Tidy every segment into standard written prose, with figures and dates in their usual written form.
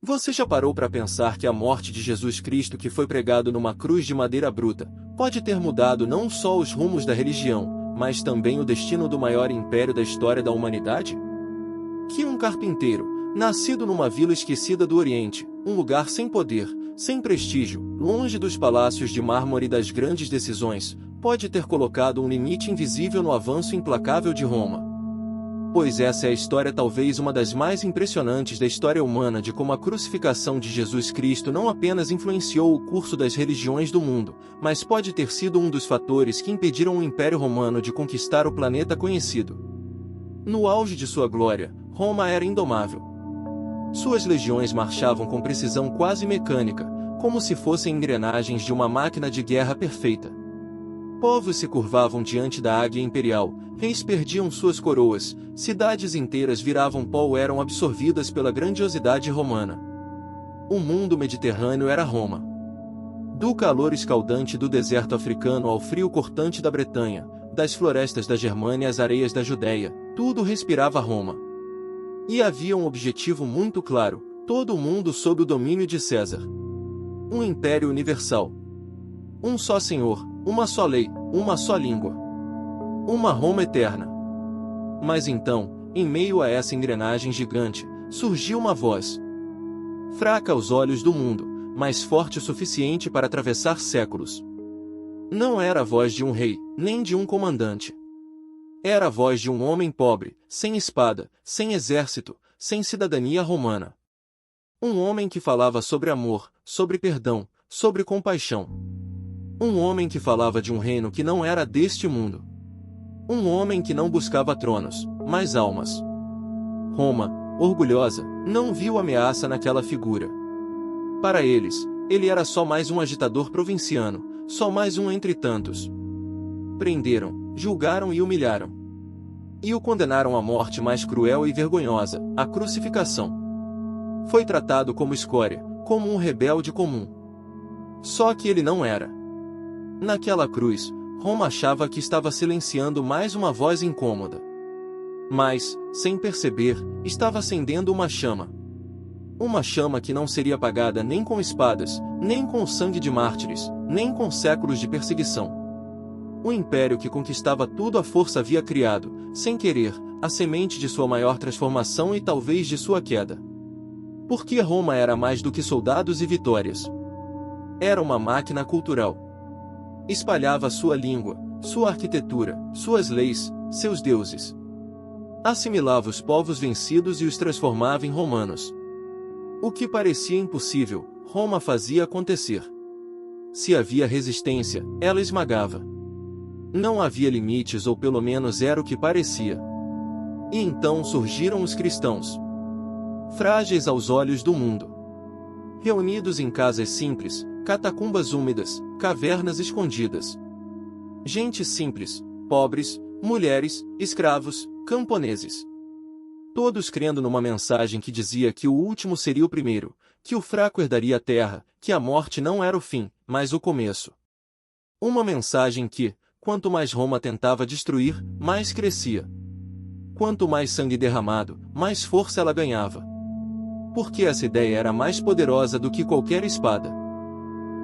Você já parou para pensar que a morte de Jesus Cristo, que foi pregado numa cruz de madeira bruta, pode ter mudado não só os rumos da religião, mas também o destino do maior império da história da humanidade? Que um carpinteiro, nascido numa vila esquecida do Oriente, um lugar sem poder, sem prestígio, longe dos palácios de mármore e das grandes decisões, pode ter colocado um limite invisível no avanço implacável de Roma. Pois essa é a história, talvez uma das mais impressionantes da história humana, de como a crucificação de Jesus Cristo não apenas influenciou o curso das religiões do mundo, mas pode ter sido um dos fatores que impediram o Império Romano de conquistar o planeta conhecido. No auge de sua glória, Roma era indomável. Suas legiões marchavam com precisão quase mecânica, como se fossem engrenagens de uma máquina de guerra perfeita. Povos se curvavam diante da águia imperial, reis perdiam suas coroas, cidades inteiras viravam pó ou eram absorvidas pela grandiosidade romana. O mundo mediterrâneo era Roma. Do calor escaldante do deserto africano ao frio cortante da Bretanha, das florestas da Germânia às areias da Judéia, tudo respirava Roma. E havia um objetivo muito claro: todo o mundo sob o domínio de César. Um império universal. Um só Senhor, uma só lei, uma só língua. Uma Roma eterna. Mas então, em meio a essa engrenagem gigante, surgiu uma voz. Fraca aos olhos do mundo, mas forte o suficiente para atravessar séculos. Não era a voz de um rei, nem de um comandante. Era a voz de um homem pobre, sem espada, sem exército, sem cidadania romana. Um homem que falava sobre amor, sobre perdão, sobre compaixão. Um homem que falava de um reino que não era deste mundo. Um homem que não buscava tronos, mas almas. Roma, orgulhosa, não viu ameaça naquela figura. Para eles, ele era só mais um agitador provinciano, só mais um entre tantos. Prenderam, julgaram e humilharam. E o condenaram à morte mais cruel e vergonhosa, a crucificação. Foi tratado como escória, como um rebelde comum. Só que ele não era. Naquela cruz, Roma achava que estava silenciando mais uma voz incômoda. Mas, sem perceber, estava acendendo uma chama. Uma chama que não seria apagada nem com espadas, nem com o sangue de mártires, nem com séculos de perseguição. O império que conquistava tudo à força havia criado, sem querer, a semente de sua maior transformação e talvez de sua queda. Porque Roma era mais do que soldados e vitórias. Era uma máquina cultural. Espalhava sua língua, sua arquitetura, suas leis, seus deuses. Assimilava os povos vencidos e os transformava em romanos. O que parecia impossível, Roma fazia acontecer. Se havia resistência, ela esmagava. Não havia limites, ou pelo menos era o que parecia. E então surgiram os cristãos. Frágeis aos olhos do mundo. Reunidos em casas simples, catacumbas úmidas, cavernas escondidas. Gente simples, pobres, mulheres, escravos, camponeses. Todos crendo numa mensagem que dizia que o último seria o primeiro, que o fraco herdaria a terra, que a morte não era o fim, mas o começo. Uma mensagem que, quanto mais Roma tentava destruir, mais crescia. Quanto mais sangue derramado, mais força ela ganhava. Porque essa ideia era mais poderosa do que qualquer espada.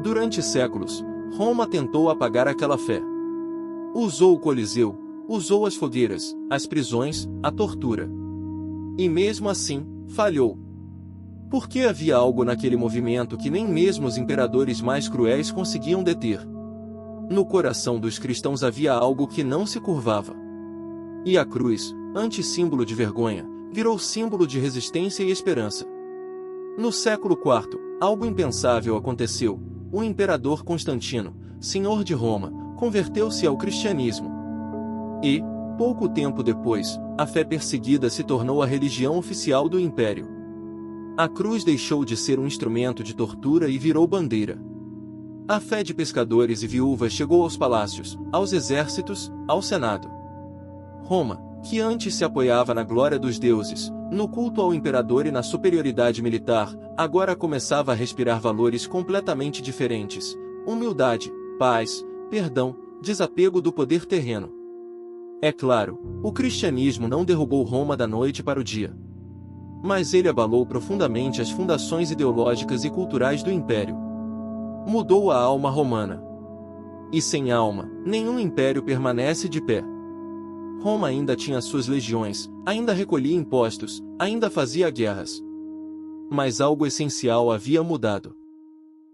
Durante séculos, Roma tentou apagar aquela fé. Usou o Coliseu, usou as fogueiras, as prisões, a tortura. E mesmo assim, falhou. Porque havia algo naquele movimento que nem mesmo os imperadores mais cruéis conseguiam deter. No coração dos cristãos havia algo que não se curvava. E a cruz, antissímbolo de vergonha, virou símbolo de resistência e esperança. No século IV, algo impensável aconteceu. O imperador Constantino, senhor de Roma, converteu-se ao cristianismo. E, pouco tempo depois, a fé perseguida se tornou a religião oficial do império. A cruz deixou de ser um instrumento de tortura e virou bandeira. A fé de pescadores e viúvas chegou aos palácios, aos exércitos, ao Senado. Roma, que antes se apoiava na glória dos deuses, no culto ao imperador e na superioridade militar, agora começava a respirar valores completamente diferentes: humildade, paz, perdão, desapego do poder terreno. É claro, o cristianismo não derrubou Roma da noite para o dia. Mas ele abalou profundamente as fundações ideológicas e culturais do império. Mudou a alma romana. E sem alma, nenhum império permanece de pé. Roma ainda tinha suas legiões, ainda recolhia impostos, ainda fazia guerras. Mas algo essencial havia mudado.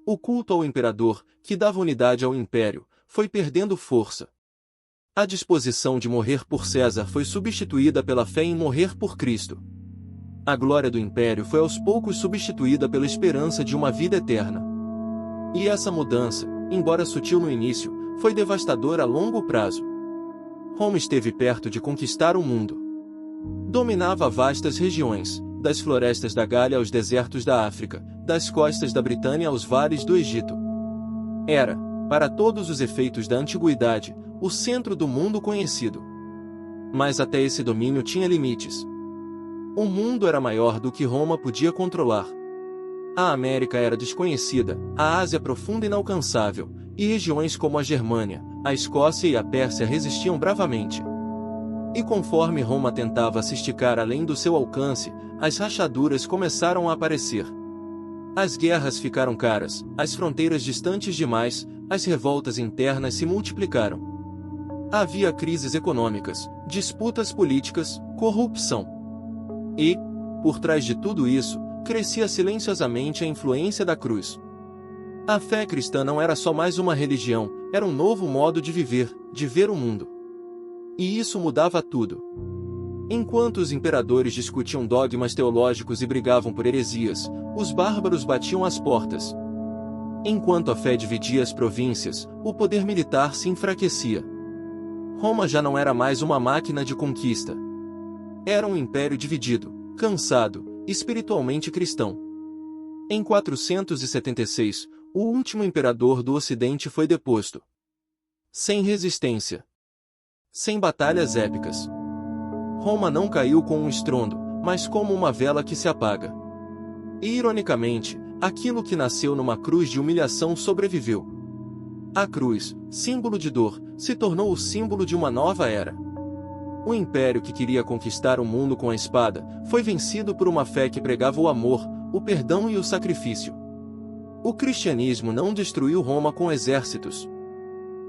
O culto ao imperador, que dava unidade ao império, foi perdendo força. A disposição de morrer por César foi substituída pela fé em morrer por Cristo. A glória do império foi aos poucos substituída pela esperança de uma vida eterna. E essa mudança, embora sutil no início, foi devastadora a longo prazo. Roma esteve perto de conquistar o mundo. Dominava vastas regiões, das florestas da Gália aos desertos da África, das costas da Britânia aos vales do Egito. Era, para todos os efeitos da antiguidade, o centro do mundo conhecido. Mas até esse domínio tinha limites. O mundo era maior do que Roma podia controlar. A América era desconhecida, a Ásia profunda e inalcançável, e regiões como a Germânia, a Escócia e a Pérsia resistiam bravamente. E conforme Roma tentava se esticar além do seu alcance, as rachaduras começaram a aparecer. As guerras ficaram caras, as fronteiras distantes demais, as revoltas internas se multiplicaram. Havia crises econômicas, disputas políticas, corrupção. E, por trás de tudo isso, crescia silenciosamente a influência da cruz. A fé cristã não era só mais uma religião, era um novo modo de viver, de ver o mundo. E isso mudava tudo. Enquanto os imperadores discutiam dogmas teológicos e brigavam por heresias, os bárbaros batiam às portas. Enquanto a fé dividia as províncias, o poder militar se enfraquecia. Roma já não era mais uma máquina de conquista. Era um império dividido, cansado, espiritualmente cristão. Em 476, o último imperador do Ocidente foi deposto. Sem resistência. Sem batalhas épicas. Roma não caiu com um estrondo, mas como uma vela que se apaga. E, ironicamente, aquilo que nasceu numa cruz de humilhação sobreviveu. A cruz, símbolo de dor, se tornou o símbolo de uma nova era. O império que queria conquistar o mundo com a espada, foi vencido por uma fé que pregava o amor, o perdão e o sacrifício. O cristianismo não destruiu Roma com exércitos,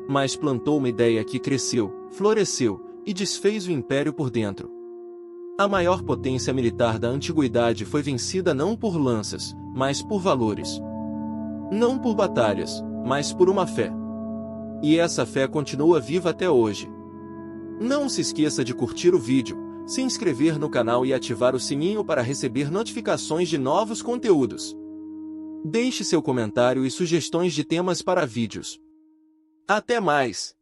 mas plantou uma ideia que cresceu, floresceu, e desfez o império por dentro. A maior potência militar da antiguidade foi vencida não por lanças, mas por valores. Não por batalhas, mas por uma fé. E essa fé continua viva até hoje. Não se esqueça de curtir o vídeo, se inscrever no canal e ativar o sininho para receber notificações de novos conteúdos. Deixe seu comentário e sugestões de temas para vídeos. Até mais!